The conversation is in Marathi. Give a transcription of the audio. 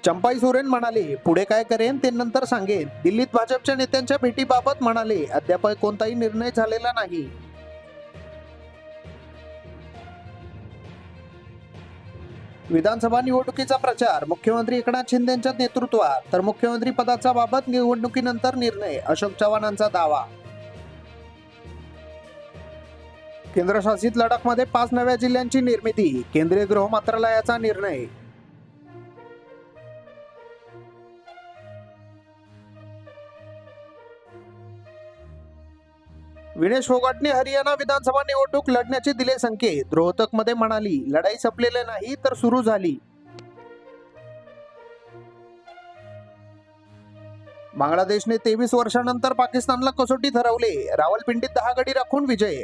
चंपाई सोरेन म्हणाले, पुढे काय करेन ते नंतर सांगेन. दिल्लीत भाजपच्या नेत्यांच्या भेटीबाबत म्हणाले, अद्याप कोणताही निर्णय झालेला नाही. विधानसभा निवडणुकीचा प्रचार मुख्यमंत्री एकनाथ शिंदेच्या नेतृत्वात, तर मुख्यमंत्री पदाचा बाबत निवडणुकीनंतर निर्णय, अशोक चव्हाणांचा दावा. केंद्रशासित लडाखमध्ये 5 नव्या जिल्ह्यांची निर्मिती, केंद्रीय गृह मंत्रालयाचा निर्णय. विनेश फोगाटने हरियाणा विधानसभा निवडणूक लढण्याचे दिले संकेत. रोहतकमध्ये म्हणाली, लढाई संपलेली नाही तर सुरू झाली. बांगलादेशने 23 वर्षांनंतर पाकिस्तानला कसोटीत हरवले. रावलपिंडीत 10 गडी राखून विजय.